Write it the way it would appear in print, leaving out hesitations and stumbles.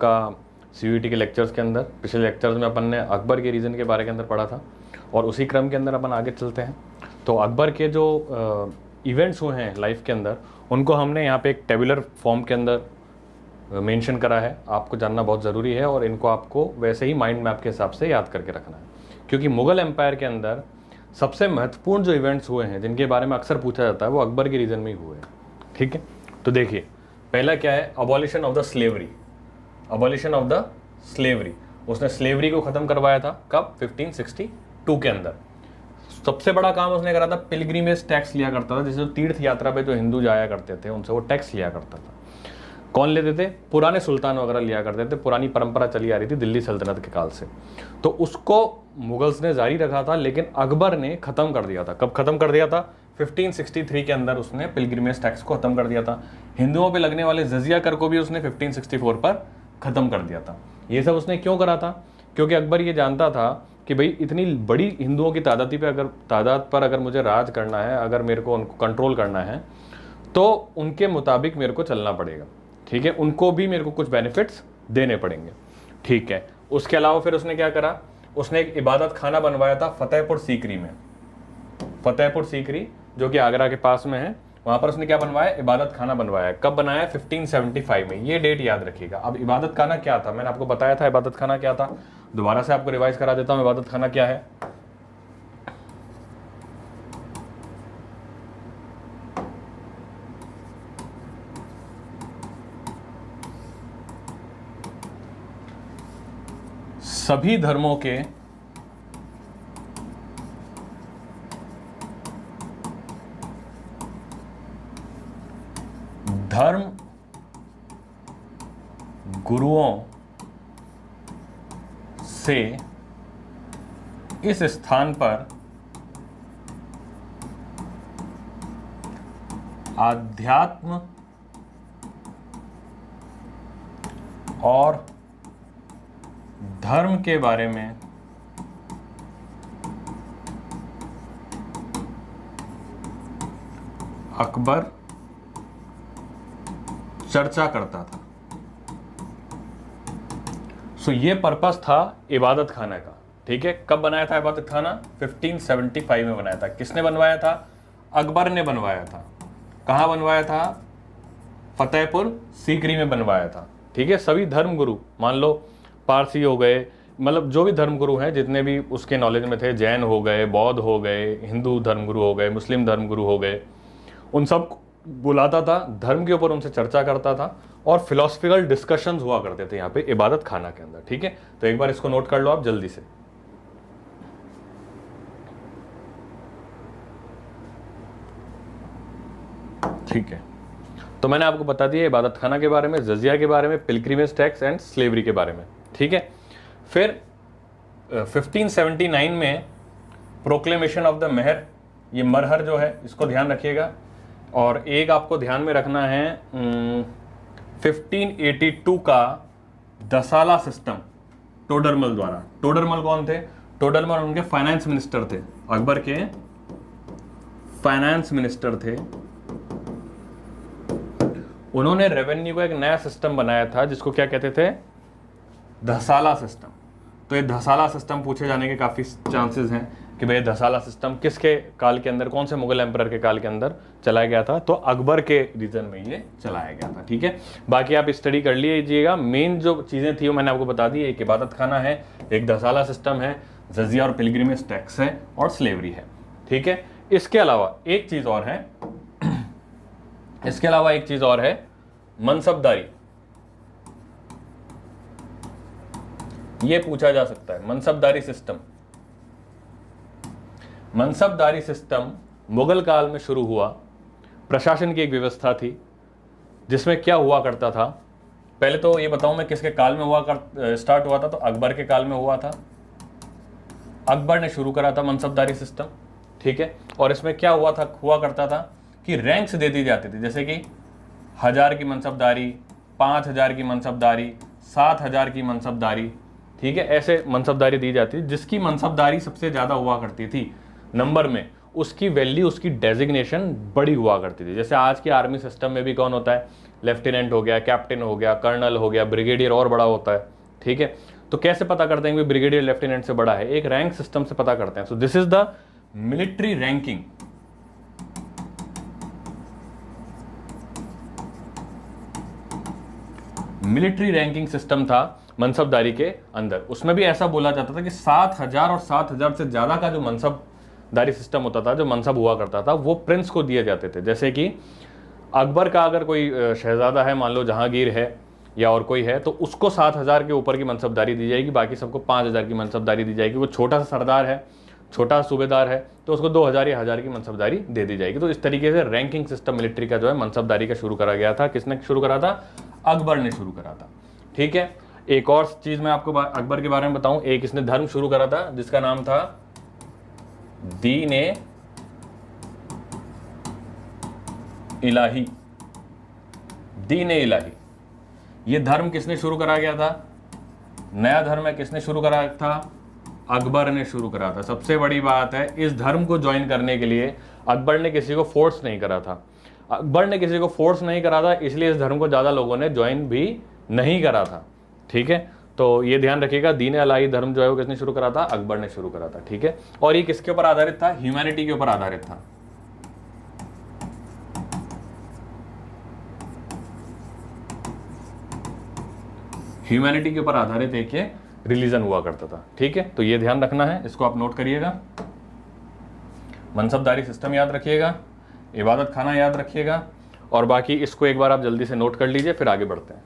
का सीयूईटी के लेक्चर्स के अंदर। पिछले लेक्चर्स में अपन ने अकबर के रीजन के बारे के अंदर पढ़ा था और उसी क्रम के अंदर अपन आगे चलते हैं। तो अकबर के जो इवेंट्स हुए हैं लाइफ के अंदर, उनको हमने यहाँ पे एक टेबुलर फॉर्म के अंदर मेंशन करा है। आपको जानना बहुत ज़रूरी है और इनको आपको वैसे ही माइंड मैप के हिसाब से याद करके रखना है, क्योंकि मुग़ल एम्पायर के अंदर सबसे महत्वपूर्ण जो इवेंट्स हुए हैं जिनके बारे में अक्सर पूछा जाता है वो अकबर के रीजन में ही हुए हैं। ठीक है, तो देखिए पहला क्या है, abolition of the slavery. Abolition of the slavery, उसने स्लेवरी को ख़त्म करवाया था कब? 1562 के अंदर। सबसे बड़ा काम उसने करा था, पिलग्रिमेज टैक्स लिया करता था, जैसे तीर्थ यात्रा पे जो हिंदू जाया करते थे उनसे वो टैक्स लिया करता था। कौन लेते थे? पुराने सुल्तान वगैरह लिया करते थे, पुरानी परंपरा चली आ रही थी दिल्ली सल्तनत के काल से। तो उसको मुगल्स ने जारी रखा था, लेकिन अकबर ने ख़त्म कर दिया था। कब ख़त्म कर दिया था? 1563 के अंदर उसने पिलग्रिमेज टैक्स को ख़त्म कर दिया था। हिंदुओं पे लगने वाले जजिया कर को भी उसने 1564 पर ख़त्म कर दिया था। ये सब उसने क्यों करा था? क्योंकि अकबर ये जानता था कि भाई इतनी बड़ी हिंदुओं की तादाद पर अगर मुझे राज करना है, अगर मेरे को उनको कंट्रोल करना है, तो उनके मुताबिक मेरे को चलना पड़ेगा। ठीक है, उनको भी मेरे को कुछ बेनिफिट्स देने पड़ेंगे। ठीक है, उसके अलावा फिर उसने क्या करा, उसने एक इबादत खाना बनवाया था फतेहपुर सीकरी में। फतेहपुर सीकरी जो कि आगरा के पास में है, वहां पर उसने क्या बनवाया? इबादत खाना बनवाया। कब बनाया? 1575 में। ये डेट याद रखिएगा। अब इबादत खाना क्या था, मैंने आपको बताया था इबादत खाना क्या था, दोबारा से आपको रिवाइज करा देता हूं इबादत खाना क्या है। सभी धर्मों के धर्म गुरुओं से इस स्थान पर आध्यात्म और धर्म के बारे में अकबर चर्चा करता था। सो ये पर्पस था इबादत खाना का। ठीक है, कब बनाया था इबादत खाना? 1575 में बनाया था। किसने बनवाया था? अकबर ने बनवाया था। कहां बनवाया था? फतेहपुर सीकरी में बनवाया था। ठीक है, सभी धर्मगुरु, मान लो पारसी हो गए, मतलब जो भी धर्मगुरु हैं जितने भी उसके नॉलेज में थे, जैन हो गए, बौद्ध हो गए, हिंदू धर्मगुरु हो गए, मुस्लिम धर्मगुरु हो गए, उन सब बुलाता था, धर्म के ऊपर उनसे चर्चा करता था और फिलोसफिकल डिस्कशंस हुआ करते थे यहाँ पे इबादत खाना के अंदर। ठीक है, तो एक बार इसको नोट कर लो आप जल्दी से। ठीक है, तो मैंने आपको बता दिया इबादत खाना के बारे में, जजिया के बारे में, पिलग्रिमेज टैक्स एंड स्लेवरी के बारे में। ठीक है, फिर 1579 में प्रोक्लेमेशन ऑफ द महर, ये मरहर जो है इसको ध्यान रखिएगा। और एक आपको ध्यान में रखना है 1582 का दसाला सिस्टम टोडरमल द्वारा। टोडरमल कौन थे? टोडरमल उनके फाइनेंस मिनिस्टर थे, अकबर के फाइनेंस मिनिस्टर थे। उन्होंने रेवेन्यू का एक नया सिस्टम बनाया था जिसको क्या कहते थे? दसाला सिस्टम। तो ये दसाला सिस्टम पूछे जाने के काफ़ी चांसेस हैं कि भाई दसाला सिस्टम किसके काल के अंदर, कौन से मुगल एम्परर के काल के अंदर चलाया गया था? तो अकबर के रीजन में ये चलाया गया था। ठीक है, बाकी आप स्टडी कर लीजिएगा। मेन जो चीज़ें थी वो मैंने आपको बता दी। एक इबादत खाना है, एक दसाला सिस्टम है, जजिया और पिलग्रिमेज टैक्स है और स्लेवरी है। ठीक है, इसके अलावा एक चीज़ और है, मनसबदारी। ये पूछा जा सकता है, मनसबदारी सिस्टम। मनसबदारी सिस्टम मुगल काल में शुरू हुआ। प्रशासन की एक व्यवस्था थी जिसमें क्या हुआ करता था, पहले तो ये बताऊं मैं किसके काल में स्टार्ट हुआ था। तो अकबर के काल में हुआ था। अकबर ने शुरू करा था मनसबदारी सिस्टम। ठीक है, और इसमें क्या हुआ करता था कि रैंक्स दे दी जाती थी, जैसे कि 1000 की मनसबदारी, 5000 की मनसबदारी, 7000 की मनसबदारी। ठीक है, ऐसे मनसबदारी दी जाती थी। जिसकी मनसबदारी सबसे ज़्यादा हुआ करती थी नंबर में, उसकी वैल्यू, उसकी डेजिग्नेशन बड़ी हुआ करती थी। जैसे आज के आर्मी सिस्टम में भी कौन होता है? लेफ्टिनेंट हो गया, कैप्टन हो गया, कर्नल हो गया, ब्रिगेडियर और बड़ा होता है, ठीक है। तो कैसे पता करते हैं कि ब्रिगेडियर लेफ्टिनेंट से बड़ा है? एक रैंक सिस्टम से पता करते हैं। So this is the military ranking. Military ranking system था मनसबदारी के अंदर। उसमें भी ऐसा बोला जाता था कि 7,000 और 7,000 से ज्यादा का जो मनसबदारी सिस्टम होता था, जो मनसब हुआ करता था, वो प्रिंस को दिए जाते थे। जैसे कि अकबर का अगर कोई शहजादा है, मान लो जहांगीर है या और कोई है, तो उसको 7,000 के ऊपर की मनसबदारी दी जाएगी, बाकी सबको 5,000 की मनसबदारी दी जाएगी। वो छोटा सा सरदार है, छोटा सूबेदार है, तो उसको 2,000 या 1,000 की मनसबदारी दे दी जाएगी। तो इस तरीके से रैंकिंग सिस्टम मिलिट्री का जो है मनसबदारी का शुरू करा गया था। किसने शुरू करा था? अकबर ने शुरू करा था, ठीक है। एक और चीज मैं आपको अकबर के बारे में बताऊं, एक इसने धर्म शुरू करा था जिसका नाम था दीन-ए इलाही। दीन-ए इलाही, ये धर्म किसने शुरू करा गया था? नया धर्म है, किसने शुरू करा था? अकबर ने शुरू करा था। सबसे बड़ी बात है, इस धर्म को ज्वाइन करने के लिए अकबर ने किसी को फोर्स नहीं करा था। अकबर ने किसी को फोर्स नहीं करा था, इसलिए इस धर्म को ज्यादा लोगों ने ज्वाइन भी नहीं करा था, ठीक है। तो ये ध्यान रखिएगा, दीन-ए इलाही धर्म जो है वो किसने शुरू करा था? अकबर ने शुरू करा था, ठीक है। और ये किसके ऊपर आधारित था? ह्यूमैनिटी के ऊपर आधारित था। ह्यूमैनिटी के ऊपर आधारित एक ये रिलीजन हुआ करता था, ठीक है। तो ये ध्यान रखना है, इसको आप नोट करिएगा। मनसबदारी सिस्टम याद रखिएगा, इबादत खाना याद रखिएगा, और बाकी इसको एक बार आप जल्दी से नोट कर लीजिए, फिर आगे बढ़ते हैं।